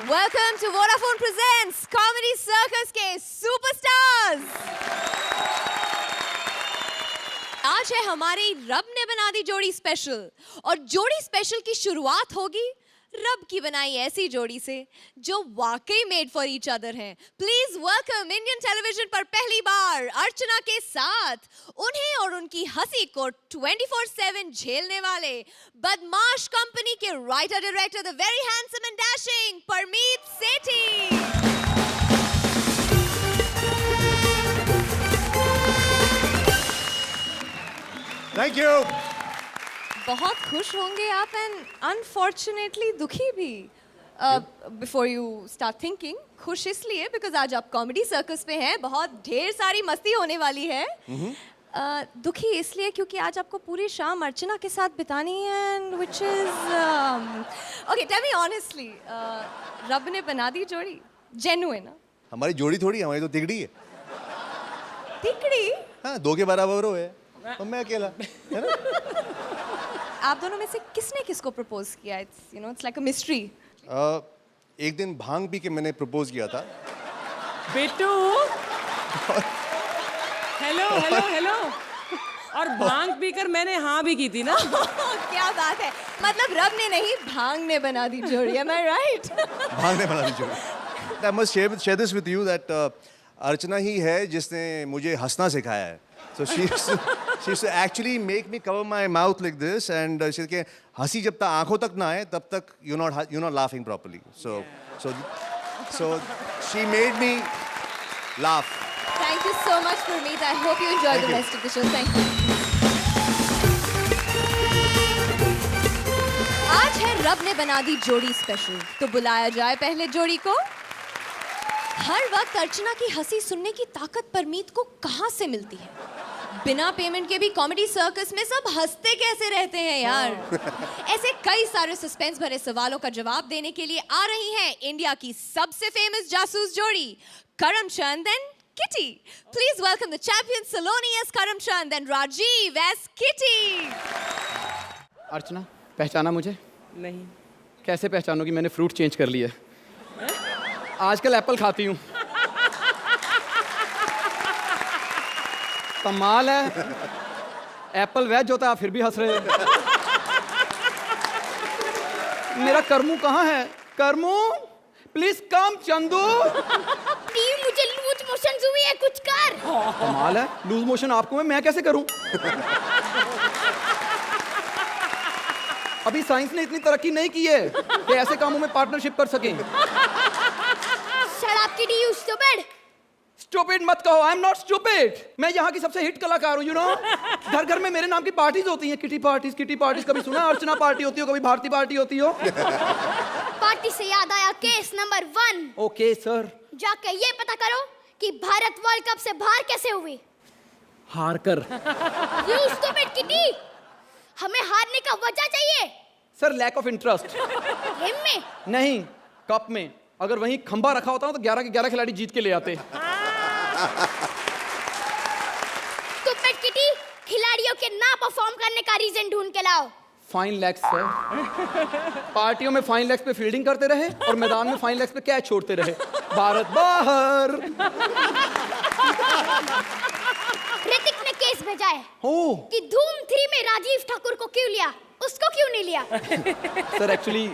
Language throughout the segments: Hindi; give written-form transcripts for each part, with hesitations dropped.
Welcome to Vodafone Presents Comedy Circus के Superstars। आज है हमारी रब ने बना दी जोड़ी स्पेशल, और जोड़ी स्पेशल की शुरुआत होगी रब की बनाई ऐसी जोड़ी से जो वाकई मेड फॉर ईच अदर हैं। प्लीज वेलकम इंडियन टेलीविजन पर पहली बार अर्चना के साथ उन्हें और उनकी हंसी को 24/7 झेलने वाले बदमाश कंपनी के writer director the very handsome and dashing Parmeet Sethi. Thank you. बहुत खुश होंगे आप एंड अनफॉर्चुनेटली दुखी भी। बिफोर यू स्टार्ट थिंकिंग, खुश इसलिए बिकॉज आज आप कॉमेडी सर्कस पे हैं, बहुत ढेर सारी मस्ती होने वाली है। दुखी इसलिए क्योंकि आज आपको पूरी शाम अर्चना के साथ बितानी है, and which is okay, tell me honestly, रब ने बना दी जोड़ी जेन्युइन ना? हमारी जोड़ी थोड़ी, हमारी तो तिगड़ी है। तिकड़ी? हाँ, 2 के बराबर हो है और मैं अकेला, है ना? आप दोनों में से किसने किसको प्रपोज किया? It's you know it's like a mystery. एक दिन भांग पी के मैंने प्रपोज किया था। बेटू हेलो हेलो हेलो, और भांग पीकर मैंने हाँ भी की थी ना। क्या बात है, मतलब रब ने नहीं भांग ने बना दी जोड़ी, am I right? भांग ने बना दी जोड़ी। I must share this with you that अर्चना ही है जिसने मुझे हंसना सिखाया है। So she used to actually make me cover my mouth like this, and she said कि हंसी जब तक आंखों तक ना आए तब तक you're not laughing properly. So she made me laugh. Thank you so much, Gurmeet. I hope you enjoy the rest of the show. Thank you. आज है रब ने बना दी जोड़ी स्पेशल, तो बुलाया जाए पहले जोड़ी को। हर वक्त अर्चना की हंसी सुनने की ताकत परमीत को कहाँ से मिलती है? बिना पेमेंट के भी कॉमेडी सर्कस में सब हंसते कैसे रहते हैं यार? ऐसे कई सारे सस्पेंस भरे सवालों का जवाब देने के लिए आ रही हैं इंडिया की सबसे फेमस जासूस जोड़ी Karamchand and Kitty. Please welcome the champion Saloni as Karamchand and Rajiv as Kitty. Archana, पहचाना मुझे? नहीं। कैसे पहचानोगी? मैंने फ्रूट चेंज कर लिया। आजकल एप्पल खाती हूँ। कमाल है, एप्पल वेज होता है, फिर भी हंस रहे हो। मेरा करमू कहाँ है? करमू प्लीज कम। चंदू मुझे लूज मोशन हुई है, कुछ कर। कमाल है, लूज मोशन आपको है, मैं कैसे करूं? अभी साइंस ने इतनी तरक्की नहीं की है कि ऐसे कामों में पार्टनरशिप कर सकें। Shut up, kitty, you stupid. Stupid मत कहो, आई एम नॉट स्टूपिड। मैं यहाँ की सबसे हिट कलाकार हूँ, यू नो। घर घर में मेरे नाम की पार्टीज होती हैं, किटी पार्टीज। कभी सुना अर्चना पार्टी होती हो, कभी भारती पार्टी होती हो? पार्टी से याद आया, केस नंबर 1। Okay sir. जाके ये पता करो कि भारत वर्ल्ड कप से बाहर कैसे हुई। हार कर। You stupid kitty, हमें हारने का वजह चाहिए। Sir lack of interest. Game में नहीं, कप में। अगर वहीं खंबा रखा होता ना तो 11 के 11 खिलाड़ी जीत के ले आते। Stupid kitty, खिलाड़ियों के ना परफॉर्म करने का रीजन ढूंढ के लाओ। Fine legs sir. पार्टियों में फाइन लेग्स पे फील्डिंग करते रहे और मैदान में फाइन लेग्स पे कैच छोड़ते रहे। भारत बाहर। ऋतिक ने केस भेजा है कि धूम 3 में राजीव ठाकुर को क्यों लिया, उसको क्यों नहीं लिया? सर एक्चुअली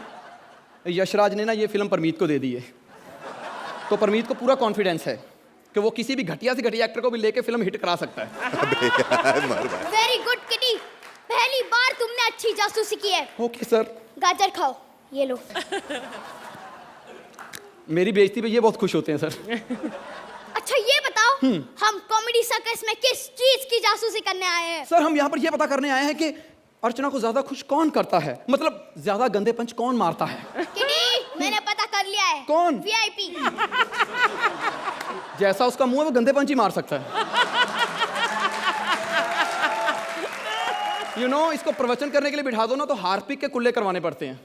यशराज ने ना ये फिल्म परमीत को दे दी है, तो परमीत को पूरा कॉन्फिडेंस है कि वो किसी भी घटिया से घटिया एक्टर को भी लेके फिल्म हिट करा सकता है। वेरी गुड किटी, पहली बार तुमने अच्छी जासूसी की है। Okay sir. गाजर खाओ, ये लो। मेरी बेइज्जती पे ये बहुत खुश होते हैं सर। अच्छा ये बताओ, हम कॉमेडी सर्कस में किस चीज की जासूसी करने आए हैं? सर हम यहाँ पर ये पता करने आए हैं कि अर्चना को ज्यादा खुश कौन करता है, मतलब ज्यादा गंदे पंच कौन मारता है। किटी, मैंने पता कर लिया है। कौन? वीआईपी। जैसा उसका मुंह है वो गंदे पंच ही मार सकता है। यू नो, इसको प्रवचन करने के लिए बिठा दो ना तो हार्पिक के कुल्ले करवाने पड़ते हैं।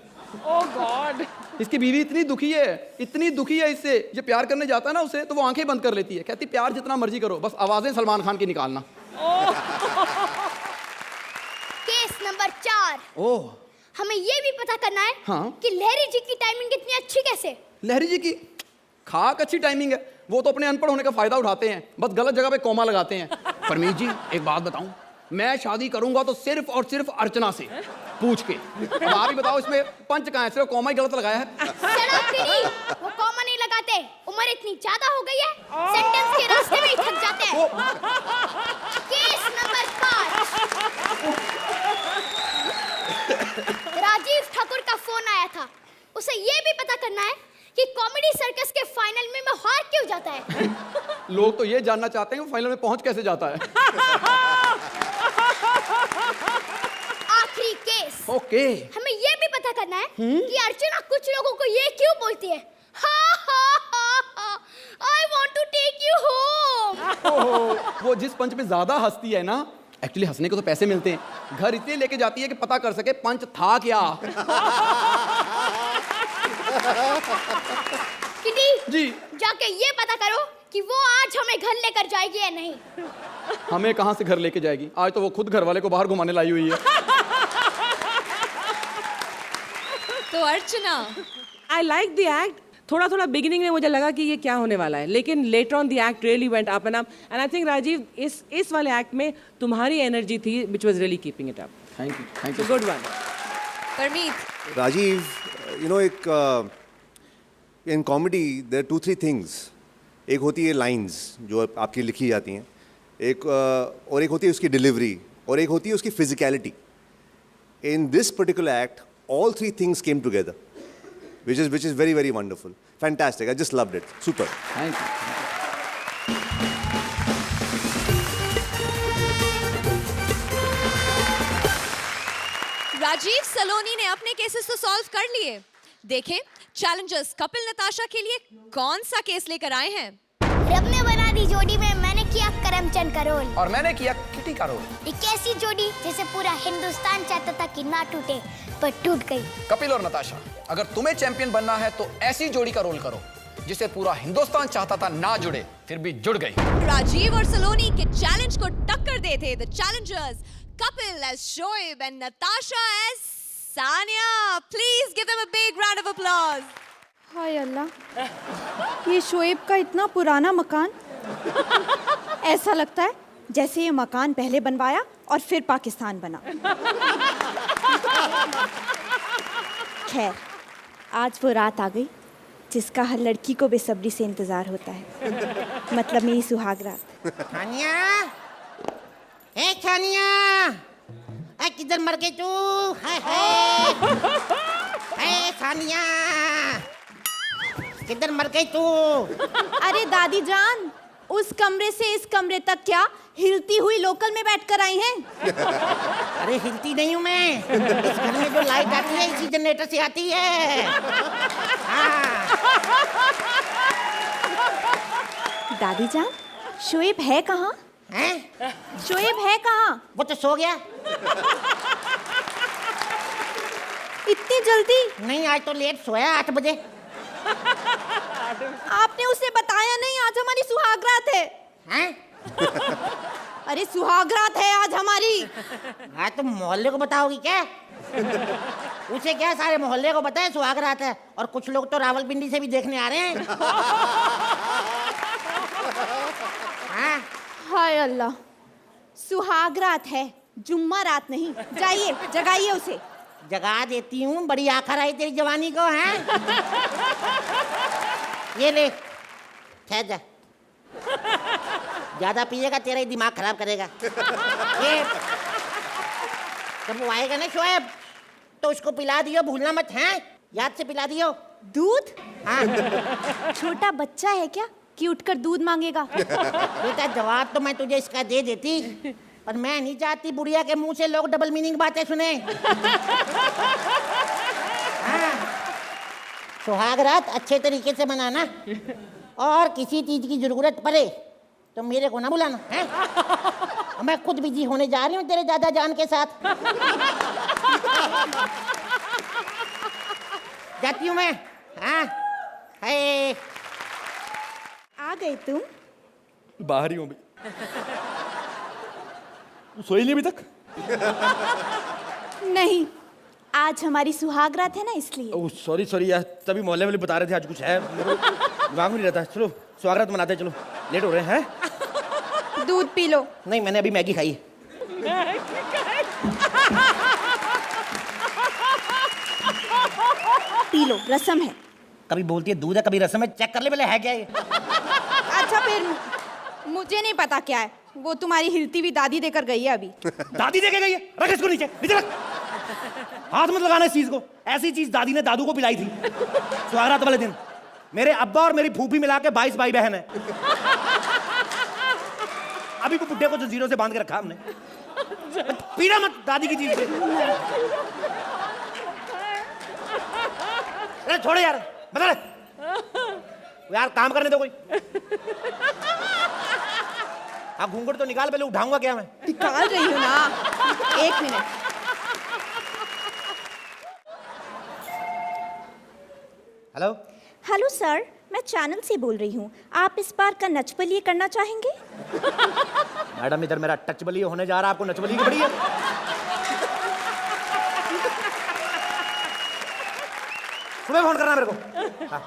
ओह गॉड। इसकी बीवी इतनी दुखी है इससे, ये प्यार करने जाता है ना उसे तो वो आंखें बंद कर लेती है, कहती प्यार जितना मर्जी करो, बस आवाजें सलमान खान की निकालना। Case number 4। ओह, हमें ये भी पता करना है हाँ? कि लहरी जी की टाइमिंग इतनी अच्छी कैसे? लहरी जी की खाक अच्छी टाइमिंग है, वो तो अपने अनपढ़ होने का फायदा उठाते हैं, बस गलत जगह पे कॉमा लगाते हैं। परमीत जी एक बात बताऊं, मैं शादी करूंगा तो सिर्फ और सिर्फ अर्चना से पूछ के। अब आप ही बताओ इसमें पंच कहाँ है, सिर्फ कॉमा ही गलत लगाया है। वो कॉमा नहीं लगाते, उम्र इतनी ज्यादा हो गई है, सेंटेंस के रास्ते में ही थक जाते हैं। Case number 5। राजीव ठाकुर का फोन आया था, उसे ये भी पता करना है कि कॉमेडी सर्कस के फाइनल में मैं हार क्यों जाता है। लोग तो ये जानना चाहते हैं वो फाइनल में पहुंच कैसे जाता है। आखिरी केस। ओके। हमें ये भी पता करना है कि अर्चना कुछ लोगों को ये क्यों बोलती है, I want to take you home। वो जिस पंच में ज्यादा हंसती है ना, एक्चुअली हंसने को तो पैसे मिलते हैं, घर इसलिए लेके जाती है कि पता कर सके पंच था क्या। किटी जी जाके ये पता करो कि वो आज हमें घर लेकर जाएगी या नहीं। हमें कहां से घर लेके जाएगी, आज तो वो खुद घर वाले को बाहर घुमाने लाई हुई है। तो अर्चना, आई लाइक द एक्ट। थोड़ा थोड़ा बिगिनिंग में मुझे लगा कि ये क्या होने वाला है, लेकिन later on the act really went up and up, and I think Rajiv इस वाले एक्ट में तुम्हारी एनर्जी थी which was really keeping it up. Thank you good one. Parmeet, Rajiv, you know, एक इन कॉमेडी देयर 2-3 थिंग्स। एक होती है लाइंस जो आपकी लिखी जाती हैं, एक और एक होती है उसकी डिलीवरी, और एक होती है उसकी physicality. In this particular act all 3 things came together, which is very, very wonderful. Fantastic. I just loved it. Super. Thank you. Rajiv Saloni ने अपने केसेस तो सॉल्व कर लिए। देखें चैलेंजर्स कपिल नताशा के लिए कौन सा केस लेकर आए हैं। रब ने बना दी जोड़ी में मैंने किया करमचंद का रोल, और मैंने किया किटी का रोल। एक ऐसी जोड़ी जिसे पूरा हिंदुस्तान चाहता था कि ना टूटे, पर टूट गई। कपिल और नताशा, अगर तुम्हें चैंपियन बनना है तो ऐसी जोड़ी का रोल करो जिसे पूरा हिंदुस्तान चाहता था ना जुड़े, फिर भी जुड़ गई। राजीव और सलोनी के चैलेंज को टक्कर देते the challengers Kapil as Shoaib and Natasha as Sania. Please give them a big round of applause. हाय अल्लाह, ये शोएब का इतना पुराना मकान, ऐसा लगता है जैसे ये मकान पहले बनवाया और फिर पाकिस्तान बना। खैर, आज वो रात आ गई जिसका हर लड़की को बेसब्री से इंतजार होता है, मतलब मेरी सुहाग रात। छानिया, ए छानिया, किधर मर गई तू? छानिया, किधर मर गई तू? अरे दादी जान, उस कमरे से इस कमरे तक क्या हिलती हुई लोकल में बैठकर आई हैं? अरे हिलती नहीं हूँ मैं, इस घर में जो लाइट आती है इसी जनरेटर से आती है। हाँ। दादी जान, शोएब है कहाँ? हैं? शोएब है कहाँ? वो तो सो गया। इतनी जल्दी? नहीं, आज तो लेट सोया, 8 बजे। आपने उसे बताया नहीं आज हमारी सुहागरात है। हैं? अरे सुहागरात है आज हमारी। हाँ, तुम मोहल्ले को बताओगी क्या? उसे क्या सारे मोहल्ले को पता है सुहागरात है, और कुछ लोग तो रावलपिंडी से भी देखने आ रहे हैं। हाँ? हाय अल्लाह, सुहागरात है, जुम्मा रात नहीं। जाइए जगाइए उसे। जगा देती हूँ, बड़ी आखर आई तेरी जवानी को। हैं? ये ले, ठहर जा, ज्यादा पिएगा तेरा ही दिमाग खराब करेगा। ये जब वो आएगा ना शोएब, तो उसको पिला दियो, भूलना मत। हैं? याद से पिला दियो। दूध? हाँ। छोटा बच्चा है क्या कि उठकर दूध मांगेगा? बेटा जवाब तो मैं तुझे इसका दे देती, पर मैं नहीं चाहती बुढ़िया के मुंह से लोग डबल मीनिंग बातें सुने। हाँ। सुहाग रात अच्छे तरीके से मनाना, और किसी चीज की जरूरत पड़े तो मेरे को ना बुलाना है। मैं खुद बिजी होने जा रही हूँ तेरे दादा जान के साथ। जाती हूँ मैं। हाँ, है। आ गए तुम? बाहर ही हूँ अभी। सोई नहीं अभी तक? नहीं, आज हमारी सुहागरात है ना, इसलिए। ओह सॉरी यार, तभी मोहल्ले वाले बता रहे थे आज कुछ है, मेरे दिमाग में नहीं रहता। चलो स्वागत मनाते हैं, चलो लेट हो रहे हैं। दूध पी लो। नहीं, मैंने अभी मैगी खाई है। पी लो, रसम है। कभी बोलती है दूध है, कभी रसम है, चेक कर ले पहले है क्या ये। अच्छा फिर मुझे नहीं पता क्या है, वो तुम्हारी हिलती हुई दादी देकर गई है अभी। दादी देके गई है, रख इसको नीचे नीचे रख। हाथ मत लगाना इस चीज को, ऐसी चीज दादी ने दादू को पिलाई थी स्वागत वाले दिन। मेरे अब्बा और मेरी फूफी मिला के 22 भाई बहन है। अभी को बुड्ढे को जंजीरों से बांध के रखा हमने। पीना मत दादी की चीज से। अरे छोड़ो यार, बता यार, काम करने दो कोई। हाँ घूंघट तो निकाल, पहले उठाऊंगा क्या मैं। निकाल रही हूँ ना, 1 मिनट। हेलो हेलो सर, मैं चैनल से बोल रही हूँ। आप इस बार का नचबलिए करना चाहेंगे? मैडम, इधर मेरा टच बलिए होने जा रहा है, आपको नच बलिए की बड़ी है। सुबह फोन करना मेरे को। हाँ,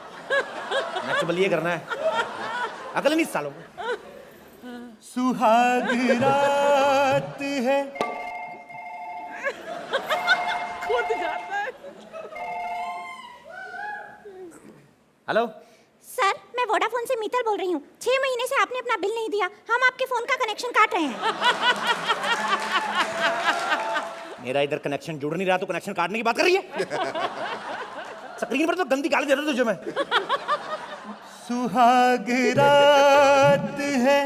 नच बलिए करना है, अकल नहीं सालों को। सुहाग रात है। हेलो सर, मैं वोडाफोन से मीतल बोल रही हूँ। 6 महीने से आपने अपना बिल नहीं दिया, हम आपके फोन का कनेक्शन काट रहे हैं। मेरा इधर कनेक्शन जुड़ नहीं रहा तो कनेक्शन काटने की बात कर रही है। स्क्रीन पर तो गंदी गाली दे रहा तुझे मैं। सुहाग रात है।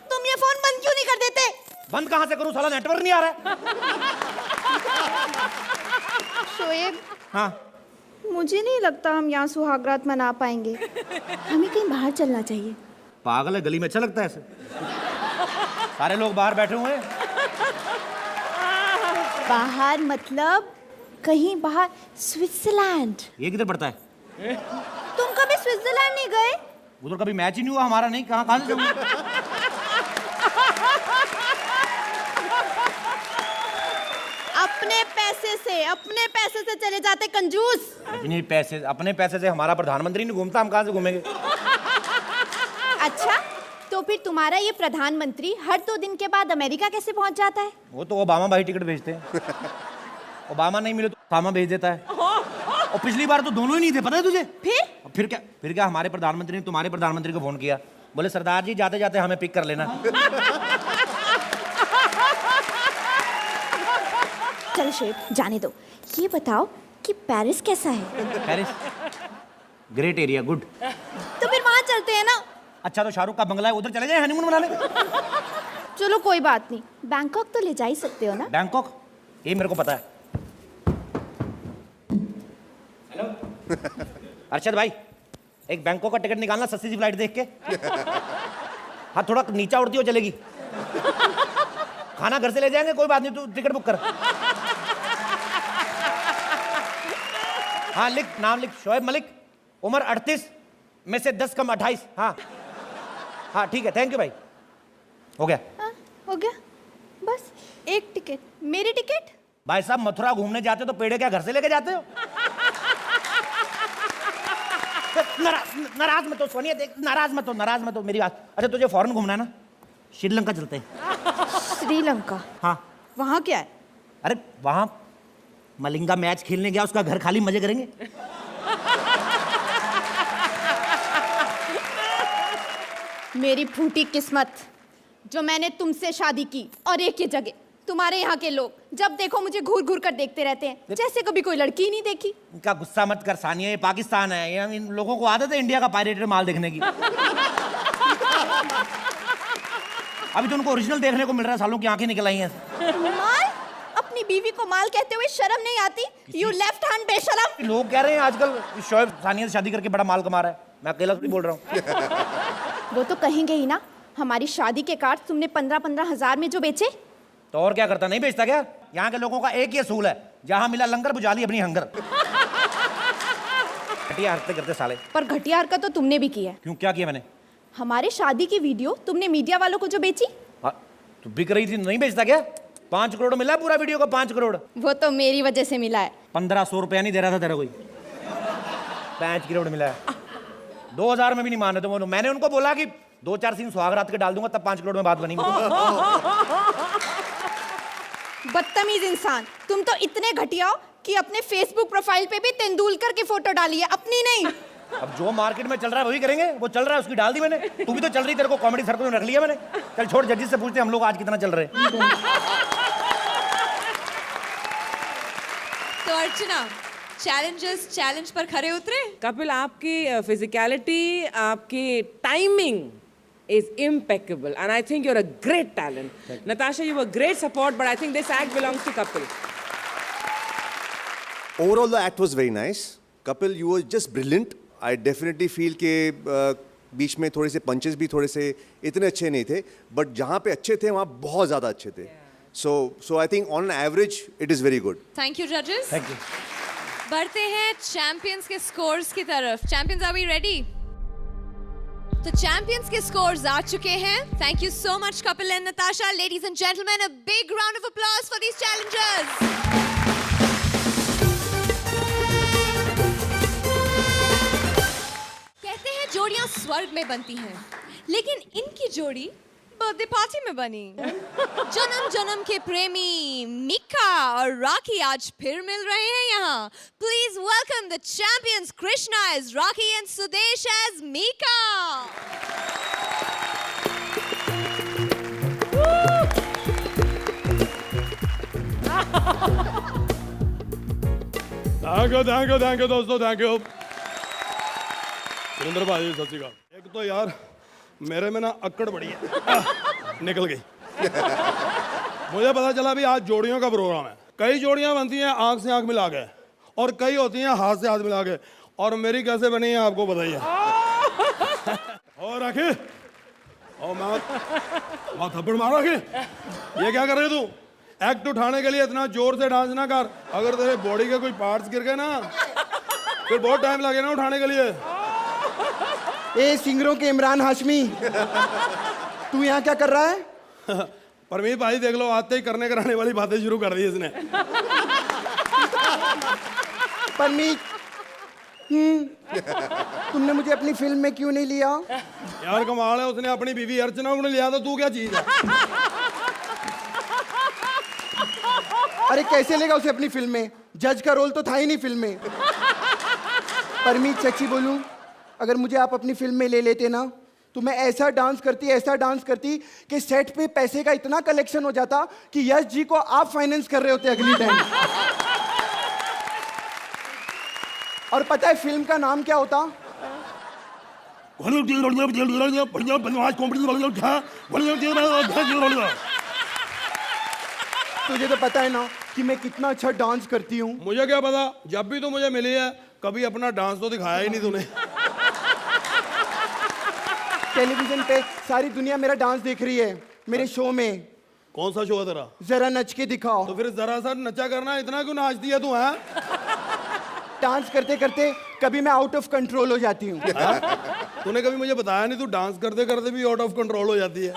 तुम ये फोन बंद क्यों नहीं कर देते? बंद कहां से करूं, साला नेटवर्क नहीं आ रहा है। शोएब, हाँ मुझे नहीं लगता हम यहाँ सुहागरात मना पाएंगे। हमें कहीं बाहर चलना चाहिए। पागल है, गली में अच्छा लगता है ऐसे। सारे लोग बाहर बैठे हुए हैं। बाहर मतलब कहीं बाहर, स्विट्जरलैंड। ये किधर पड़ता है? तुम कभी स्विट्जरलैंड नहीं गए? उधर कभी मैच ही नहीं हुआ हमारा, नहीं कहाँ से जाऊंगा। अपने पैसे से चले जाते कंजूस। अपने पैसे से हमारा प्रधानमंत्री नहीं घूमता, हम कहाँ से घूमेंगे। अच्छा, तो फिर तुम्हारा ये प्रधानमंत्री हर 2 दिन के बाद अमेरिका कैसे पहुंच जाता है? वो तो ओबामा भाई टिकट भेजते हैं। ओबामा नहीं मिले तो ओबामा भेज देता है। और पिछली बार तो दोनों ही नहीं थे, पता है तुझे? फिर क्या हमारे प्रधानमंत्री ने तुम्हारे प्रधानमंत्री को फोन किया, बोले सरदार जी जाते जाते हमें पिक कर लेना। चल शेब, जाने दो। ये बताओ कि पेरिस कैसा है? Paris great area, good. तो फिर वहां चलते हैं ना। अच्छा तो शाहरुख का बंगला है, उधर चले जाए हनीमून मनाने। चलो कोई बात नहीं, बैंकॉक तो ले जा ही सकते हो ना। बैंकॉक, ये मेरे को पता है। हेलो अरशद भाई, एक बैंकॉक का टिकट निकालना, सस्ती सी फ्लाइट देख के। हाँ थोड़ा नीचा उड़ती हो चलेगी। खाना घर से ले जाएंगे, कोई बात नहीं, तू टिकट बुक कर। हाँ लिख, नाम लिख, शोएब मलिक, उम्र 38 में से 10 कम 28। हाँ हाँ ठीक है, थैंक यू भाई। हो गया? हो गया, बस एक टिकट। मेरी टिकट? भाई साहब मथुरा घूमने जाते हो तो पेड़े क्या घर से लेके जाते हो? नाराज मत हो सोनिया, देख नाराज मत हो मेरी बात। अच्छा तुझे फॉरेन घूमना है ना, श्रीलंका चलते हैं। श्रीलंका? हाँ। वहां क्या है? अरे वहां मलिंगा मैच खेलने गया, उसका घर खाली, मजे करेंगे। मेरी फूटी किस्मत जो मैंने तुमसे शादी की, और एक ये जगह तुम्हारे यहाँ के लोग जब देखो मुझे घूर घूर कर देखते रहते हैं, जैसे कभी कोई लड़की ही नहीं देखी। इनका गुस्सा मत कर सानिया, ये पाकिस्तान है, ये इन लोगों को आदत है इंडिया का पायरेटेड माल देखने की। अभी तो उनको ओरिजिनल देखने को मिल रहा है, सालों की आंखें निकल आई हैं। माल? अपनी बीवी को माल कहते हुए शर्म नहीं आती? यू लेफ्ट हैंड बेशरम। लोग कह रहे हैं आजकल शोएब सानिया से शादी करके बड़ा माल कमा रहा है, मैं अकेला थोड़ी बोल रहा हूँ। वो तो कहेंगे ही ना, हमारी शादी के कार्ड तुमने 15-15 हजार में जो बेचे। तो और क्या करता, नहीं बेचता क्या? यहाँ के लोगों का एक ही असूल है, जहां मिला लंगर बुझा ली अपनी हंगर। घटिया हरकतें करते साले। पर घटिया हरकत तो तुमने भी की है। क्यों, क्या किया मैंने? हमारे शादी की वीडियो तुमने मीडिया वालों को जो बेची। तो बिक रही थी, नहीं बेचता क्या? 5 करोड़ मिला पूरा वीडियो का, 5 करोड़। वो तो मेरी वजह से मिला है। 1500 रुपया नहीं दे रहा था तेरा कोई, 5 करोड़ मिला है। 2000 में भी नहीं मान रहे थे। मैंने उनको बोला कि 2-4 सीन सुहागरात के डाल दूंगा, तब 5 करोड़ में बात बनी। बदतमीज इंसान, तुम तो इतने घटिया हो कि अपने फेसबुक प्रोफाइल पे भी तेंदुलकर की फोटो डाली है, अपनी नहीं। अब जो मार्केट में चल रहा है वही करेंगे, वो चल रहा है उसकी डाल दी मैंने। तू भी तो चल रही, तेरे को कॉमेडी सर्कल में रख लिया मैंने। चल छोड़, जजेस से पूछते हम लोग आज कितना चल रहे हैं। तो अर्चना, चैलेंज पर खरे उतरे। कपिल, आपकी फिजिकलिटी, आपकी timing is impeccable and I think you're a great talent. Natasha, you were great support, but I think this act belongs to Kapil. Overall, the act was very nice. Kapil, you were just brilliant. I definitely feel कि बीच में थोड़े से पंचेस भी थोड़े से इतने अच्छे नहीं थे, बट जहाँ पे अच्छे थे वहाँ बहुत ज़्यादा अच्छे थे. So I think on average it is very good. Thank you judges. Thank you. बढ़ते हैं चैंपियंस के स्कोर्स की तरफ. Champions, are we ready? तो चैंपियंस के स्कोर्स आ चुके हैं. Thank you so much Kapil and Natasha. Ladies and gentleman, a big round of applause for these challengers. कहते हैं जोड़ियां स्वर्ग में बनती हैं, लेकिन इनकी जोड़ी बर्थडे पार्टी में बनी. जन्म जन्म के प्रेमी मीका और राखी आज फिर मिल रहे हैं यहाँ. Please welcome the champions. Krishna as Rakhi and Sudesh as Mika. Thank you दोस्तों, थैंक यू. सुरेंद्र भाई सत श्री अकाल. एक तो यार मेरे में ना अक्कड़ बड़ी है, निकल गई. मुझे पता चला भी आज जोड़ियों का प्रोग्राम है. कई जोड़ियां बनती हैं आंख से आंख मिला के, और कई होती हैं हाथ से हाथ मिला के, और मेरी कैसे बनी है आपको बताइए. और राखी, और मैं थप्पड़ मारा के, ये क्या कर रहे तू? एक्ट उठाने के लिए इतना जोर से डांस ना कर. अगर तेरे बॉडी के कोई पार्ट्स गिर गए ना, फिर बहुत टाइम लगे ना उठाने के लिए. ए सिंगरों के इमरान हाशमी, तू यहाँ क्या कर रहा है? परमीत भाई देख लो, आते ही करने कराने वाली बातें शुरू कर दी इसने. परमीत, तुमने मुझे अपनी फिल्म में क्यों नहीं लिया? यार कमाल है, उसने अपनी बीवी अर्चना को नहीं लिया तो तू क्या चीज है? अरे कैसे लेगा उसे अपनी फिल्म में? जज का रोल तो था ही नहीं फिल्म में. परमीत, सच्ची बोलूं, अगर मुझे आप अपनी फिल्म में ले लेते ना, तो मैं ऐसा डांस करती कि सेट पे पैसे का इतना कलेक्शन हो जाता कि यश जी को आप फाइनेंस कर रहे होते अगली टाइम. और पता है फिल्म का नाम क्या होता? तुझे तो पता है ना कि मैं कितना अच्छा डांस करती हूँ. मुझे क्या पता, जब भी तू मुझे मिली है कभी अपना डांस तो दिखाया ही नहीं तूने. टेलीविजन पे सारी दुनिया मेरा डांस देख रही है, मेरे शो में. कौन सा शो है तेरा? जरा नच के दिखाओ. तो फिर जरा सा नचा करना, इतना क्यों नाचती है तू? है डांस करते करते कभी मैं आउट ऑफ कंट्रोल हो जाती हूँ. तूने कभी मुझे बताया नहीं, तू डांस करते करते भी आउट ऑफ कंट्रोल हो जाती है.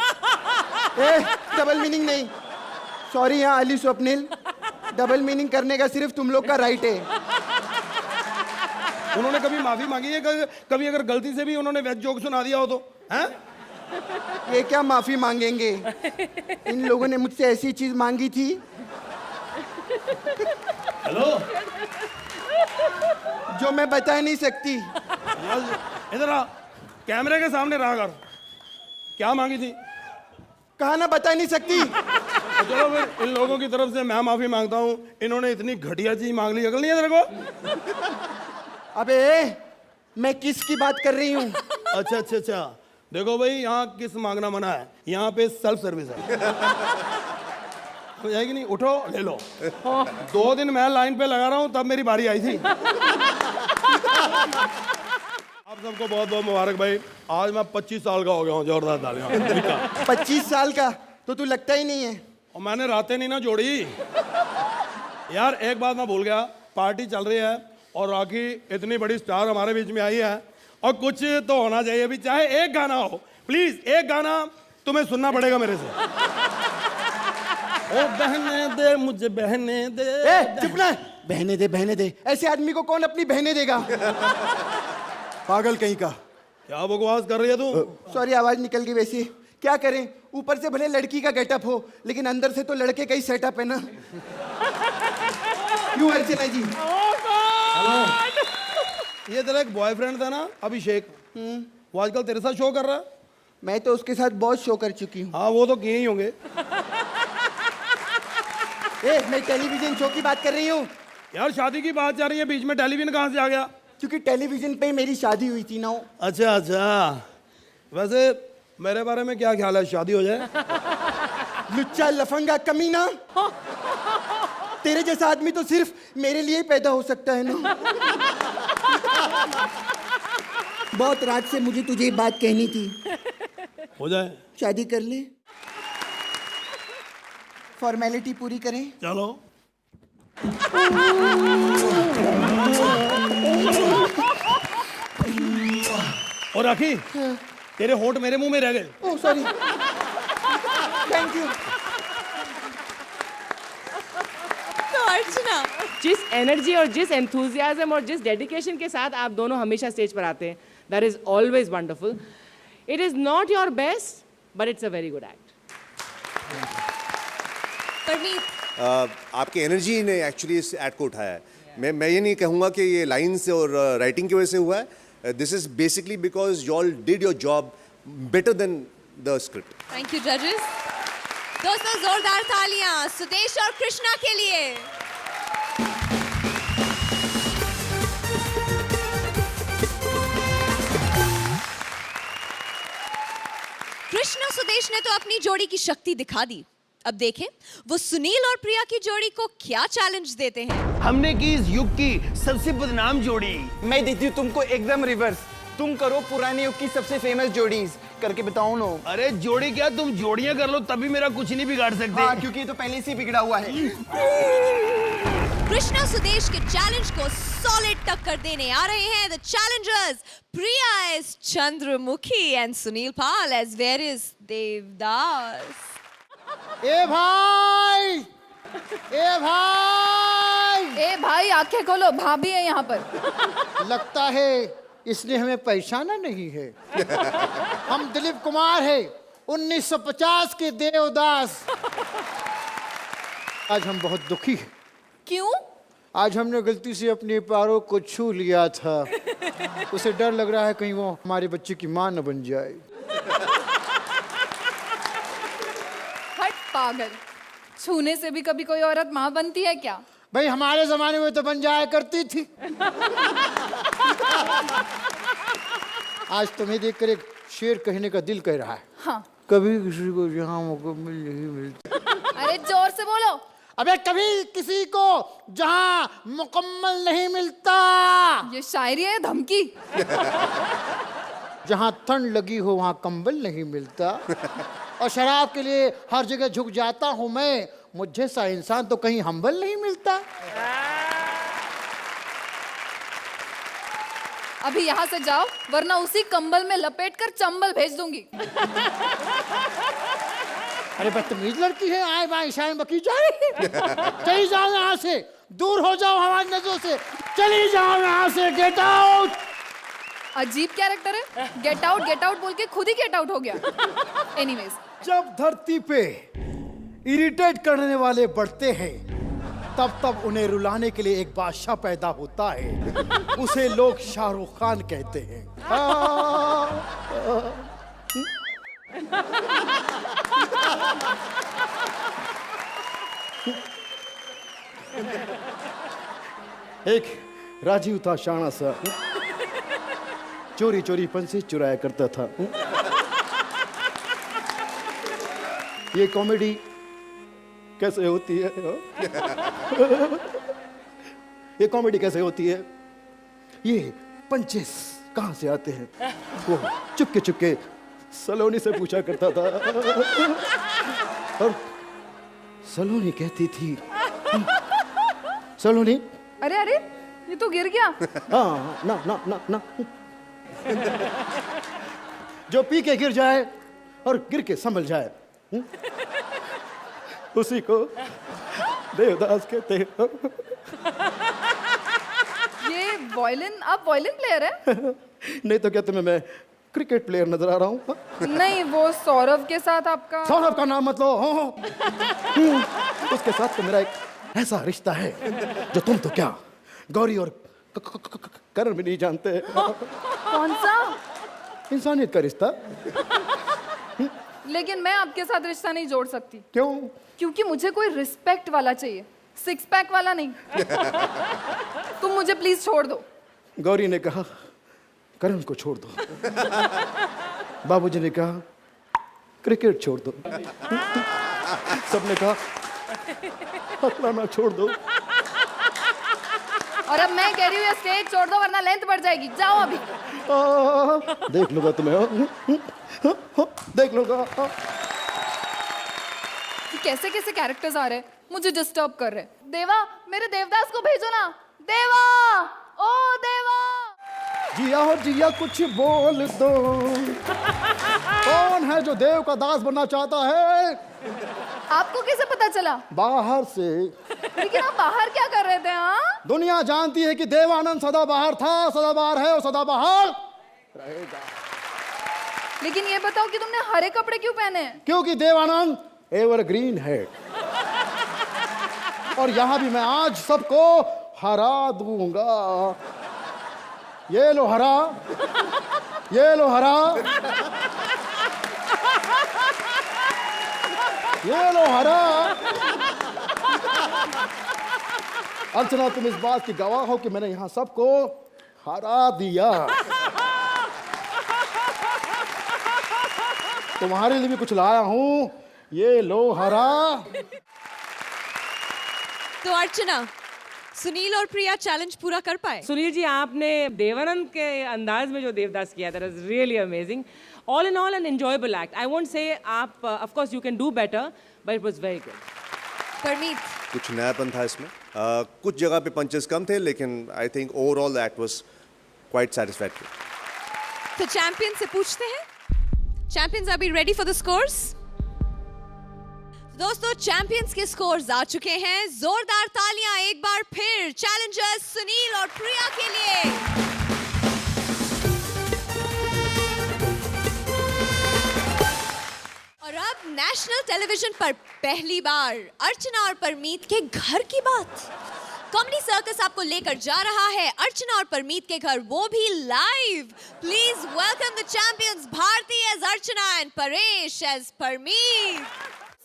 डबल मीनिंग नहीं, सॉरी. यहाँ अली स्वप्निल, डबल मीनिंग करने का सिर्फ तुम लोग का राइट है. उन्होंने कभी माफी मांगी है? कभी अगर गलती से भी उन्होंने वेज जोक सुना दिया हो तो? हैं? ये क्या माफी मांगेंगे? इन लोगों ने मुझसे ऐसी चीज मांगी थी. हेलो, जो मैं बता नहीं सकती. इधर आ, कैमरे के सामने रहा कर. क्या मांगी थी? कहा ना बता नहीं सकती. तो चलो फिर इन लोगों की तरफ से मैं माफी मांगता हूँ. इन्होंने इतनी घटिया चीज मांग ली, अकल नहीं है तेरे को? अबे मैं किस की बात कर रही हूँ? अच्छा, देखो भाई, यहाँ किस मांगना मना है, यहाँ पे सेल्फ सर्विस है. हो जाएगी नहीं? उठो ले लो. 2 दिन मैं लाइन पे लगा रहा हूँ, तब मेरी बारी आई थी. आप सबको बहुत बहुत मुबारक भाई. आज मैं 25 साल का हो गया हूँ. जोरदार तालियां. 25 साल का तो तू लगता ही नहीं है. और मैंने रातें नहीं ना जोड़ी. यार एक बात मैं भूल गया, पार्टी चल रही है और राखी इतनी बड़ी स्टार हमारे बीच में आई है, और कुछ तो होना चाहिए भी, चाहे एक गाना हो. प्लीज एक गाना तुम्हें सुनना पड़ेगा मेरे से. ओ बहने दे मुझे बहने दे। चुप ना, बहने दे, ऐसे आदमी को कौन अपनी बहने देगा? पागल कहीं का। क्या बकवास कर रही है तू? सॉरी, आवाज निकल गई। वैसे क्या करें, ऊपर से भले लड़की का गेटअप हो लेकिन अंदर से तो लड़के का ही सेटअप है ना। क्यों अर्चना जी? ये तेरा एक बॉयफ्रेंड था ना अभिषेक, वो आजकल तेरे साथ शो कर रहा है? मैं तो उसके साथ बहुत शो कर चुकी हूँ। हाँ वो तो किए ही होंगे। मैं टेलीविजन शो की बात कर रही हूँ। यार शादी की बात जा रही है, बीच में टेलीविजन कहाँ से आ गया? क्योंकि टेलीविजन पे मेरी शादी हुई थी ना। अच्छा अच्छा, वैसे मेरे बारे में क्या ख्याल है, शादी हो जाए? लुच्चा लफंगा कमीना, तेरे जैसा आदमी तो सिर्फ मेरे लिए ही पैदा हो सकता है ना। बहुत रात से मुझे तुझे ये बात कहनी थी। हो जाए, शादी कर ले, फॉर्मेलिटी पूरी करें। चलो। और राखी, तेरे होंठ मेरे मुंह में रह गए। Oh sorry, thank you. तो अर्चना, जिस एनर्जी और जिस एंथुजियाज्म और जिस डेडिकेशन के साथ आप दोनों हमेशा स्टेज पर आते हैं, that is always wonderful. It is not your best but it's a very good act. Parmeet, आपकी एनर्जी ने एक्चुअली इस एक्ट को उठाया है। मैं ये नहीं कहूँगा कि ये लाइन्स और राइटिंग की वजह से हुआ है। This is basically because you all did your job better than the script. Thank you जजेस। दोस्तों जोरदार तालियां सुदेश और कृष्णा के लिए। कृष्णा सुदेश ने तो अपनी जोड़ी की शक्ति दिखा दी। अब देखें वो सुनील और प्रिया की जोड़ी को क्या चैलेंज देते हैं। हमने की इस युग की सबसे बदनाम जोड़ी। मैं देती हूँ तुमको एकदम रिवर्स। तुम करो पुराने युग की सबसे फेमस जोड़ीज करके बताओ ना। अरे जोड़ी क्या, तुम जोड़ियां कर लो तभी मेरा कुछ नहीं बिगाड़ सकते। हाँ, क्योंकि ये तो पहले से बिगड़ा हुआ है। कृष्णा सुदेश के चैलेंज को सॉलिड टक्कर देने आ रहे हैं the challengers Priya as Chandramukhi and Sunil Pal as various Devdas. ए भाई, ए भाई, ए भाई आंखें खोलो, भाभी है यहाँ पर। लगता है इसने हमें पहचाना नहीं है। हम दिलीप कुमार है, 1950 के देवदास। आज हम बहुत दुखी हैं। क्यों? आज हमने गलती से अपने पैरों को छू लिया था। उसे डर लग रहा है कहीं वो हमारे बच्चे की मां न बन जाए। हट पागल, छूने से भी कभी कोई औरत माँ बनती है क्या? भाई हमारे जमाने में तो बन जाया करती थी। आज तुम्हें देखकर एक शेर कहने का दिल कह रहा है। हाँ। कभी किसी को जहाँ मुकम्मल नहीं मिलता। अरे जोर से बोलो। अबे कभी किसी को जहाँ मुकम्मल नहीं मिलता। ये शायरी है या धमकी? जहाँ ठंड लगी हो वहाँ कंबल नहीं मिलता। और शराब के लिए हर जगह झुक जाता हूँ मैं, मुझे सा इंसान तो कहीं हम्बल नहीं मिलता। अभी यहाँ से जाओ वरना उसी कंबल में लपेटकर चंबल भेज दूंगी। अरे बदतमीज लड़की है, आए बाएं इशारे में बकी जा रही है। चली जाओ यहाँ से, दूर हो जाओ हमारी नजरों से, चली जाओ यहाँ से, गेट आउट। अजीब कैरेक्टर है, गेट आउट बोल के खुद ही गेट आउट हो गया। एनीवेज, जब धरती पे इरिटेट करने वाले बढ़ते हैं तब तब उन्हें रुलाने के लिए एक बादशाह पैदा होता है। उसे लोग शाहरुख खान कहते हैं। एक राजीव था शाना सा, चोरी चोरी पंछी चुराया करता था। ये कॉमेडी कैसे होती है? ये कॉमेडी कैसे होती है? ये पंचेस कहाँ से आते हैं? वो चुपके सलोनी से पूछा करता था और सलोनी कहती थी, सलोनी। अरे अरे ये तो गिर गया। हाँ ना ना ना ना, जो पी के गिर जाए और गिर के संभल जाए उसी को देवदास कहते हो। ये वॉयलिन, आप वॉयलिन प्लेयर है? नहीं तो क्या तुम्हें मैं क्रिकेट प्लेयर नजर आ रहा हूँ? नहीं, वो सौरभ के साथ आपका। सौरभ का नाम मत लो। उसके साथ तो मेरा एक ऐसा रिश्ता है जो तुम तो क्या गौरी और करण भी नहीं जानते। कौन सा? इंसानियत का रिश्ता। लेकिन मैं आपके साथ रिश्ता नहीं जोड़ सकती। क्यों? क्योंकि मुझे कोई रिस्पेक्ट वाला चाहिए, सिक्स पैक वाला नहीं। तुम मुझे प्लीज छोड़ दो। गौरी ने कहा करण को छोड़ दो, बाबूजी ने कहा क्रिकेट छोड़ दो, सबने कहा हकलाना छोड़ दो, और अब मैं कह रही हूँ ये स्टेज छोड़ दो वरना लेंथ बढ़ जाएगी। जाओ अभी। देख लूंगा तुम्हें, देख लूंगा। कैसे कैसे कैरेक्टर्स आ रहे हैं, मुझे डिस्टर्ब कर रहे हैं। देवा, मेरे देवदास को भेजो ना। देवा, ओ देवा। जिया हो जिया कुछ बोल दो, कौन है जो देव का दास बनना चाहता है? आपको कैसे पता चला? बाहर से। लेकिन आप बाहर क्या कर रहे थे? हाँ, दुनिया जानती है कि देवानंद सदा बाहर था, सदा बाहर है और सदा बाहर रहेगा। लेकिन ये बताओ कि तुमने हरे कपड़े क्यों पहने हैं? क्योंकि देवानंद एवरग्रीन है, और यहां भी मैं आज सबको हरा दूंगा। ये लो हरा, ये लो हरा, ये लो हरा। अर्चना, तुम इस बात की गवाह हो कि मैंने यहां सबको हरा दिया। तुम्हारे लिए भी कुछ लाया हूं, ये लो हरा। तो अर्चना, सुनील और प्रिया चैलेंज पूरा कर पाए? सुनील जी, आपने देवानंद के अंदाज में जो देवदास किया था, was really amazing. All in all an enjoyable act. I won't say आप, of course you can do better, but it was very good. Parmeet, कुछ नयापन था इसमें, कुछ जगह पे पंचेस कम थे, लेकिन I think overall the act was quite satisfactory. तो चैंपियन से पूछते हैं, champions R be ready for the scores? दोस्तों, चैंपियंस के स्कोर्स आ चुके हैं। जोरदार तालियां एक बार फिर चैलेंजर्स सुनील और प्रिया के लिए। और अब नेशनल टेलीविजन पर पहली बार अर्चना और परमीत के घर की बात। कॉमेडी सर्कस आपको लेकर जा रहा है अर्चना और परमीत के घर, वो भी live. Please welcome the champions, Bharti as Archana and Paresh as Parmeet.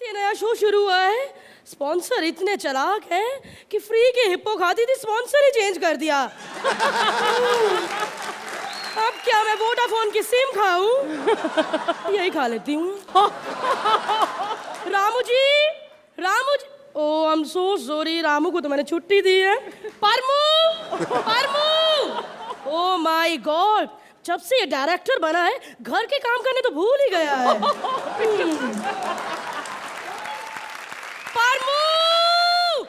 ये नया शो शुरू हुआ है, स्पॉन्सर इतने चालाक हैं कि फ्री के हिप्पो खाती थी, स्पॉन्सर ही चेंज कर दिया। अब क्या मैं वोडाफोन की सिम खाऊं? यही खा लेती हूँ। Ramu ji, Ramu ji, oh I am so sorry, Ramu को तो मैंने छुट्टी दी है। परमू, परमू, ओ माय गॉड, जब से ये डायरेक्टर बना है घर के काम करने तो भूल ही गया है। परमू,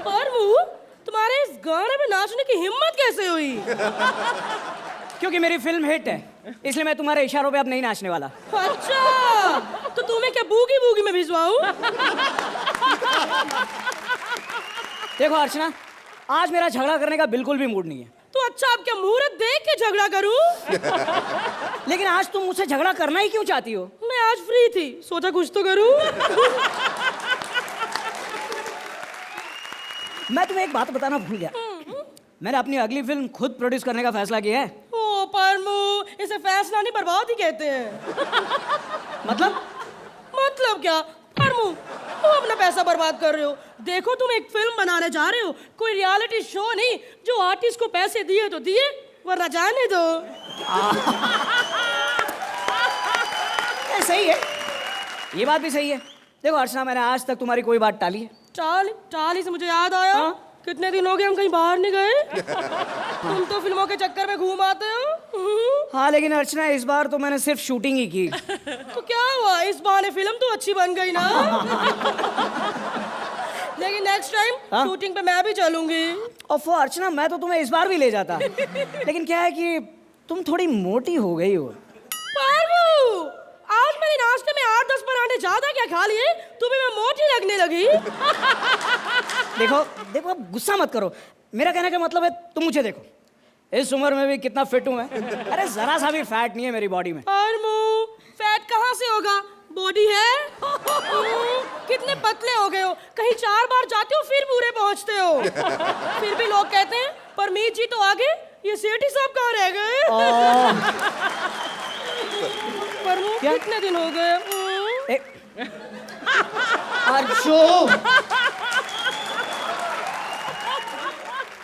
परमू, तुम्हारे इस गाने में नाचने की हिम्मत कैसे हुई? क्योंकि मेरी फिल्म हिट है, इसलिए मैं तुम्हारे इशारों पे अब नहीं नाचने वाला। अच्छा, तो तुम्हें क्या बूगी बूगी में भिजवाऊं? देखो अर्चना, आज मेरा झगड़ा करने का बिल्कुल भी मूड नहीं है। तो अच्छा, अब क्या मुहूर्त देख के झगड़ा करूं? लेकिन आज तुम मुझसे झगड़ा करना ही क्यों चाहती हो? मैं आज फ्री थी, सोचा कुछ तो करूं। मैं तुम्हें एक बात बताना भूल गया, मैंने अपनी अगली फिल्म खुद प्रोड्यूस करने का फैसला किया है। ओ परमू, इसे फैसला नहीं बर्बाद ही कहते हैं। मतलब क्या परमू, तुम अपना पैसा बर्बाद कर रहे हो। देखो, तुम एक फिल्म बनाने जा रहे हो, कोई रियलिटी शो नहीं। जो आर्टिस्ट को पैसे दिए तो दिए, वरना जाने दो। सही है, ये बात भी सही है। देखो अर्चना, मैंने आज तक तुम्हारी कोई बात टाली है। टाली से मुझे याद आया, कितने दिन हो गए हम कहीं बाहर नहीं गए। तुम तो फिल्मों के चक्कर में घूम आते हो। हाँ, लेकिन अर्चना इस बार तो मैंने सिर्फ शूटिंग ही की। तो क्या हुआ, इस बहाने फिल्म तो अच्छी बन गई ना। लेकिन नेक्स्ट टाइम शूटिंग पे मैं भी चलूंगी। और अर्चना, मैं तो तुम्हें इस बार भी ले जाता, लेकिन क्या है कि तुम थोड़ी मोटी हो गई हो। परमू, आज मैं मैंने नाश्ते में 8-10 पराठे ज्यादा क्या खा लिए, तुम्हें मैं मोटी लगने लगी। देखो देखो, अब गुस्सा मत करो। मेरा कहने का मतलब है तुम मुझे देखो, इस उम्र में भी कितना फिट हूं मैं। अरे जरा सा भी फैट नहीं है मेरी बॉडी में। फैट कहाँ से होगा, बॉडी है। कितने पतले हो गए हो, कहीं 4 बार जाते हो फिर पूरे पहुंचते हो। फिर भी लोग कहते हैं परमीत जी तो आगे, ये सेठी साहब कहाँ रह गए। परमू कितने दिन हो गए।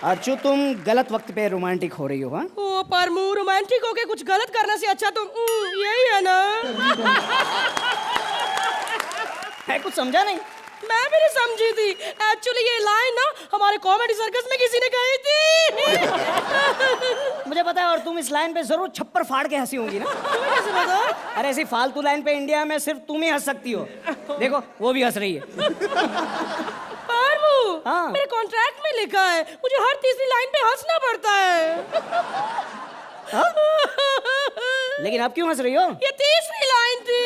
अर्चू तुम गलत वक्त पे रोमांटिक हो रही हो। हाँ ओ परमू, रोमांटिक होके कुछ गलत करने से अच्छा तो यही है ना। है कुछ समझा नहीं? मैं भी नहीं समझी थी। एक्चुअली ये लाइन ना हमारे कॉमेडी सर्कस में किसी ने कही थी। मुझे पता है, और तुम इस लाइन पे जरूर छप्पर फाड़ के हंसी होंगी ना। तुम्हें कैसे पता? अरे ऐसी फालतू लाइन पे इंडिया में सिर्फ तुम ही हंस सकती हो। देखो वो भी हंस रही है। हाँ। मेरे कॉन्ट्रैक्ट में लिखा है मुझे हर तीसरी लाइन पे हंसना पड़ता है। हाँ? लेकिन आप क्यों हंस रही हो? ये तीसरी लाइन थी।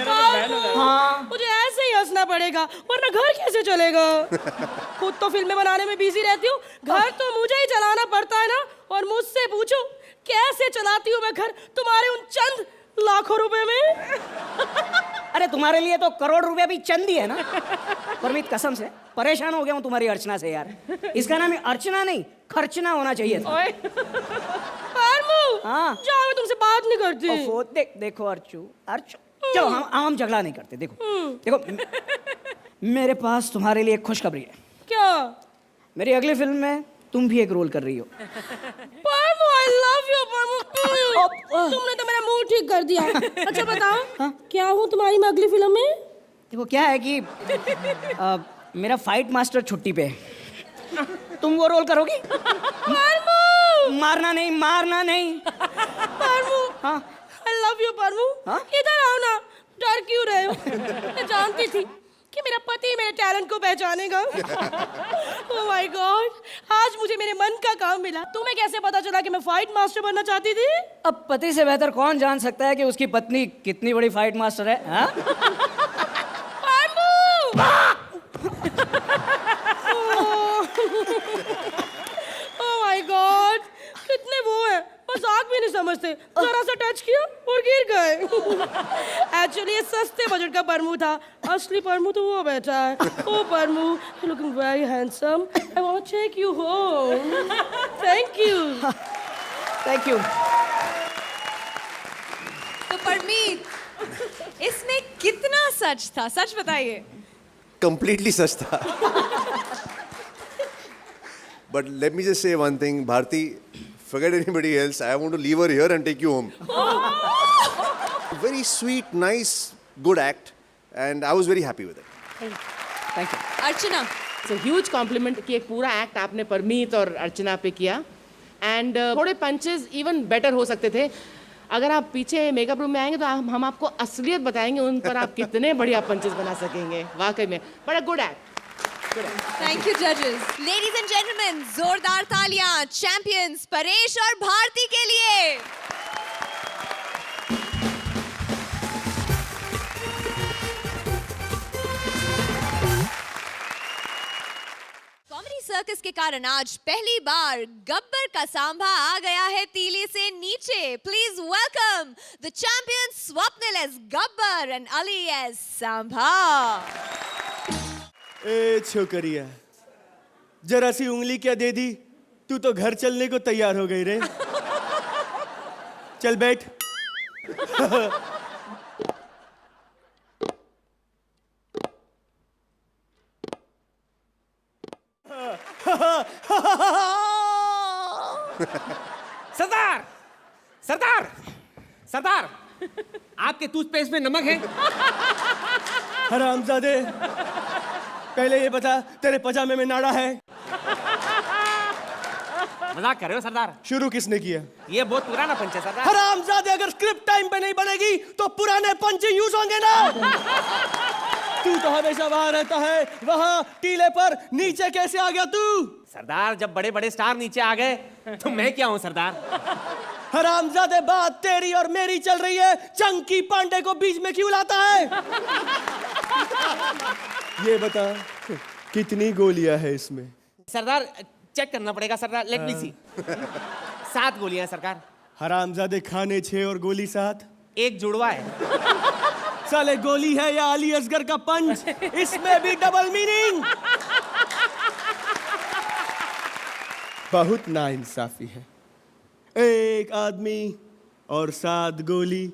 हाँ। मुझे ऐसे ही हंसना पड़ेगा वरना घर कैसे चलेगा। खुद तो फिल्में बनाने में बिजी रहती हूँ, घर तो मुझे ही चलाना पड़ता है ना। और मुझसे पूछो कैसे चलाती हूँ मैं घर तुम्हारे उन चंद लाखों रुपए में। अरे तुम्हारे लिए तो करोड़ रुपए भी चंद ही है ना। परमीत कसम से परेशान हो गया हूँ तुम्हारी अर्चना से यार। इसका नाम अर्चना नहीं, खर्चना होना चाहिए था। हाँ। जाओ, मैं तुमसे बात नहीं करती। देखो अर्चू चलो हम झगड़ा नहीं करते। देखो मेरे पास तुम्हारे लिए एक खुशखबरी है। क्या? मेरी अगली फिल्म में तुम भी एक रोल कर रही हो। परमू, I love you, परमू। तुमने तो मेरा मूड ठीक कर दिया। अच्छा बताओ, क्या हूँ तुम्हारी मैं अगली फिल्म में? देखो क्या है कि मेरा फाइट मास्टर छुट्टी पे है, तुम वो रोल करोगी। परमू! मारना नहीं। परमू, हाँ, I love you, परमू। इधर आओ ना, डर क्यों रहे हो? मैं जानती थी कि मेरा पति मेरे टैलेंट को पहचानेगा। ओह माय गॉड, आज मुझे मेरे मन का काम मिला। तुम्हें कैसे पता चला कि मैं फाइट मास्टर बनना चाहती थी? अब पति से बेहतर कौन जान सकता है कि उसकी पत्नी कितनी बड़ी फाइट मास्टर है। हाँ? ओह माय गॉड, कितने वो है, मजाक भी नहीं समझते। जरा सा टच किया और गिर गए। एक्चुअली ये सस्ते बजट का परमू था, असली परमू तो वो बैठा है। Oh Parmu, you looking very handsome, I want to take you home. Thank you. तो परमीत, इसमें कितना सच था, सच बताइए। Completely सच था। But let me just say one thing, Bharti, forget anybody else. I want to leave her here and take you home. Very sweet, nice, good act, and I was very happy with it. Thank you. Archana, So huge compliment कि एक पूरा एक्ट आपने परमीत और अर्चना पे किया, एंड थोड़े पंचेस इवन बेटर हो सकते थे। अगर आप पीछे मेकअप रूम में आएंगे तो हम आपको असलियत बताएंगे, उन पर आप कितने बढ़िया पंचेस बना सकेंगे। वाकई में बड़ा गुड एक्ट। थैंक यू जजेस। लेडीज एंड जेंटलमैन, जोरदार तालियां चैंपियंस परेश और भारती के लिए। कॉमेडी सर्कस के कारण आज पहली बार गब्बर का सांभा आ गया है तीली से नीचे। Please welcome the champion Swapnil as Gabbar and Ali as Sambha. ए छोकरिया, जरा सी उंगली क्या दे दी, तू तो घर चलने को तैयार हो गई रे। चल बैठ। सरदार, सरदार, सरदार, आपके टूथपेस्ट में नमक है? हरामजादे, पहले ये बता तेरे पजामे में नाड़ा है? मजाक कर रहे हो सरदार? शुरू किसने किया? ये बहुत पुराना पंच है सरदार। हरामजादे, अगर स्क्रिप्ट टाइम पे नहीं बनेगी तो पुराने पंच यूज होंगे ना। तू तो हमेशा वहां रहता है, वहां टीले पर, नीचे कैसे आ गया तू? सरदार, जब बड़े बड़े स्टार नीचे आ गए तो मैं क्या हूँ सरदार? हरामजादे, बात तेरी और मेरी चल रही है, चंकी पांडे को बीच में क्यों लाता है? ये बता कितनी गोलियां है इसमें? सरदार चेक करना पड़ेगा सरदार, लेट मी सी। 7 गोलियां सरकार। हरामजादे, खाने 6 और गोली 7? एक जुड़वा है। साले गोली है या अली असगर का पंच, इसमें भी डबल मीनिंग। बहुत नाइंसाफी है। एक आदमी और 7 गोली।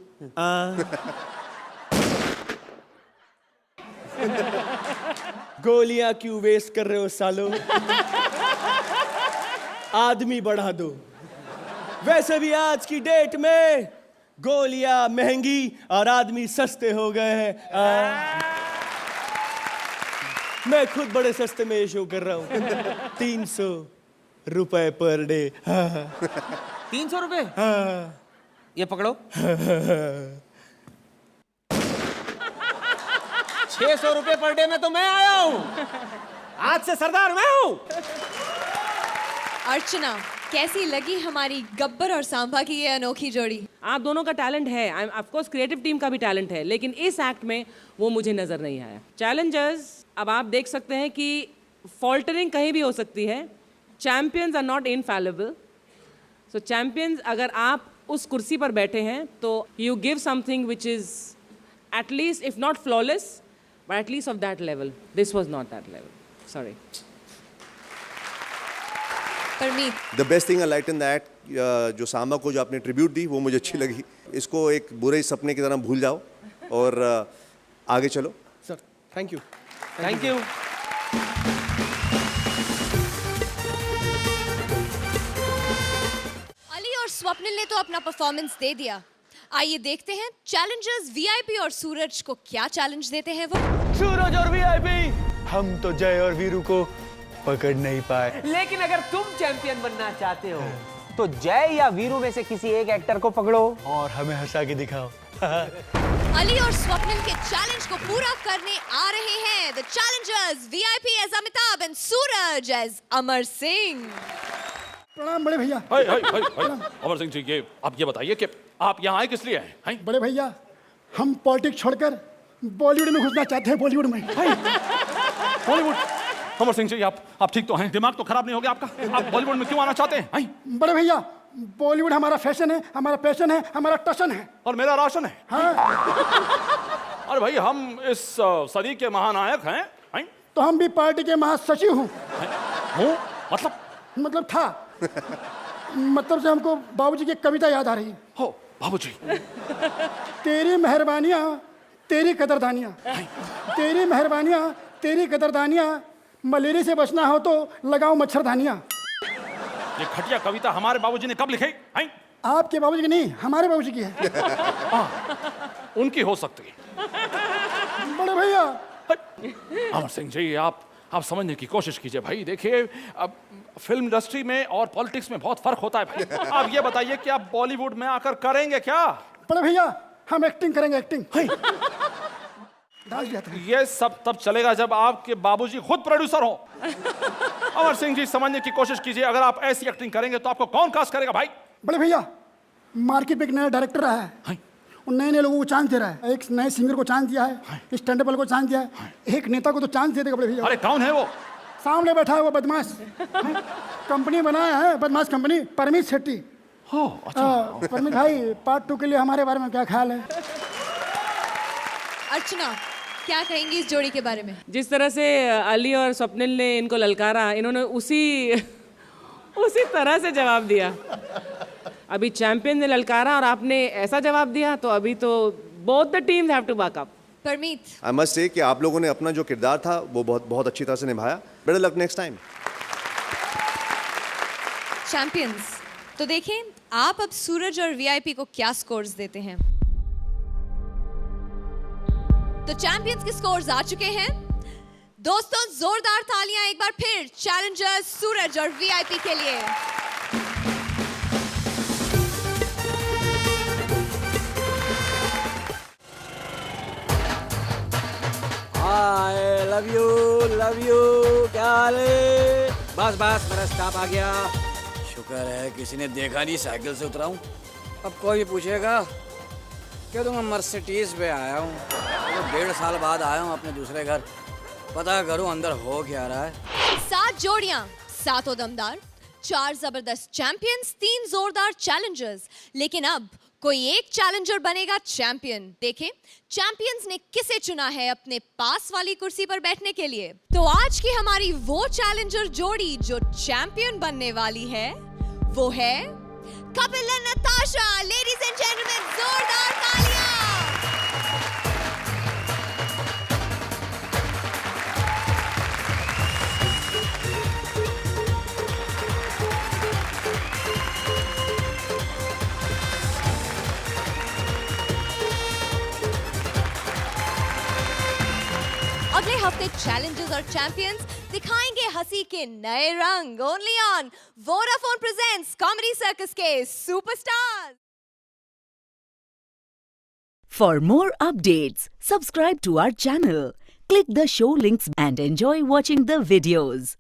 गोलियां क्यों वेस्ट कर रहे हो सालो? आदमी बढ़ा दो। वैसे भी आज की डेट में गोलियां महंगी और आदमी सस्ते हो गए हैं। मैं खुद बड़े सस्ते में ये शो कर रहा हूँ। 300 रुपए पर डे। 300 रुपए? ये पकड़ो। 600 रुपए पर डे में तो मैं आया हूँ। आज से सरदार मैं हूँ। अर्चना, कैसी लगी हमारी गब्बर और सांभा की ये अनोखी जोड़ी? आप दोनों का टैलेंट है, ऑफ कोर्स क्रिएटिव टीम का भी टैलेंट है, लेकिन इस एक्ट में वो मुझे नजर नहीं आया। चैलेंजर्स, अब आप देख सकते हैं कि फॉल्टरिंग कहीं भी हो सकती है। Champions are not infallible. So champions, अगर आप उस कुर्सी पर बैठे हैं तो you give something which is at least if not flawless but at least of that level. This was not that level, sorry. Parmeet, the best thing I like in that, जो सांबा को जो आपने ट्रिब्यूट दी वो मुझे अच्छी लगी। इसको एक बुरे सपने की तरह भूल जाओ और आगे चलो। Sir thank you. Thank you. Ali और स्वप्निल ने तो अपना परफॉर्मेंस दे दिया। आइए देखते हैं चैलेंजर्स वीआईपी और सूरज को क्या चैलेंज देते हैं वो। सूरज और वीआईपी, हम तो जय और वीरू को पकड़ नहीं पाए। लेकिन अगर तुम चैंपियन बनना चाहते हो तो जय या वीरू में से किसी एक एक्टर को पकड़ो और हमें हंसा के दिखाओ। अली और स्वप्निल के चैलेंज को पूरा करने आ रहे हैं the challengers, VIP as Amitabh and Suraj as Amar Singh. प्रणाम बड़े भैया। अमर सिंह जी, ये आप ये बताइए कि आप यहाँ आए किस लिए हैं? बड़े भैया, हम पॉलिटिक्स छोड़कर बॉलीवुड में घुसना चाहते हैं। बॉलीवुड में। बॉलीवुड? अमर सिंह जी, आप ठीक तो हैं? दिमाग तो खराब नहीं हो गया आपका? आप बॉलीवुड में क्यों आना चाहते हैं? बड़े भैया, बॉलीवुड हमारा फैशन है, हमारा पैशन है, हमारा टशन है। और मेरा राशन है। हाँ। अरे भाई, हम इस सदी के महानायक हैं। तो हम भी पार्टी के महासचिव हूँ। मतलब था। मतलब से हमको बाबूजी की कविता याद आ रही है। हो बाबूजी। तेरी मेहरबानियाँ तेरी कदरदानियाँ, तेरी मेहरबानियाँ तेरी कदरदानियाँ, मलेरिया से बचना हो तो लगाओ मच्छरदानियाँ। ये घटिया कविता हमारे बाबूजी ने कब लिखी? आपके बाबूजी की नहीं, हमारे बाबूजी की है। उनकी हो सकती है। बड़े भैया। अमर सिंह जी, आप समझने की कोशिश कीजिए भाई। देखिए, अब फिल्म इंडस्ट्री में और पॉलिटिक्स में बहुत फर्क होता है भाई। आप ये बताइए कि आप बॉलीवुड में आकर करेंगे क्या? बड़े भैया, हम एक्टिंग करेंगे, एक्टिंग। ये सब तब चलेगा जब आपके बाबूजी खुद प्रोड्यूसर हो। अमर सिंह जी, समझने की कोशिश कीजिए, अगर आप ऐसी एक्टिंग करेंगे तो आपको कौन कास्ट करेगा भाई? बड़े भैया, मार्केट में एक नया डायरेक्टर आया है, नए नए लोगों को चांस दे रहा है। एक नए सिंगर को चांस दिया है, स्टैंड अप को चांस दिया है, एक नेता को तो चांस दे देगा बड़े भैया। अरे कौन है वो? सामने बैठा है वो बदमाश। कंपनी बनाया है, बदमाश कंपनी, परमीत शेट्टी। परमीत भाई, पार्ट 2 के लिए हमारे बारे में क्या ख्याल है? अर्चना, क्या कहेंगी इस जोड़ी के बारे में? जिस तरह से अली और स्वप्निल ने इनको ललकारा, इन्होंने उसी तरह से जवाब दिया। अभी चैंपियन ने ललकारा और आपने ऐसा जवाब दिया, तो अभी तो both the teams have to back up. Parmeet, I must say कि आप लोगों ने अपना जो किरदार था वो बहुत अच्छी तरह से निभाया। Better luck next time. Champions, तो देखें आप अब सूरज और वीआईपी को क्या स्कोर्स देते हैं। तो चैंपियंस के स्कोर्स आ चुके हैं। दोस्तों, जोरदार तालियां एक बार फिर चैलेंजर्स सूरज और वीआईपी के लिए। I love you, क्या हाल है? बस मेरा स्टॉप आ गया। शुक्र है किसी ने देखा नहीं, साइकिल से उतरा हूँ। अब कोई पूछेगा क्या तो मैं मर्सिडीज पे आया हूँ, तो 1.5 साल बाद आया हूँ अपने दूसरे घर, पता करूँ अंदर हो क्या रहा है। 7 जोड़ियां, 7 दमदार, 4 जबरदस्त चैंपियंस, 3 जोरदार चैलेंजर्स। लेकिन अब कोई एक चैलेंजर बनेगा चैंपियन। देखें चैंपियंस ने किसे चुना है अपने पास वाली कुर्सी पर बैठने के लिए। तो आज की हमारी वो चैलेंजर जोड़ी जो चैंपियन बनने वाली है वो है Kapil and Natasha. Ladies and gentleman, जोरदार तालियां। अगले हफ्ते चैलेंजर्स और चैंपियंस दिखाएंगे हंसी के नए रंग। Only on Vodafone presents comedy circus के superstars. For more updates, subscribe to our channel, click the show links and enjoy watching the videos.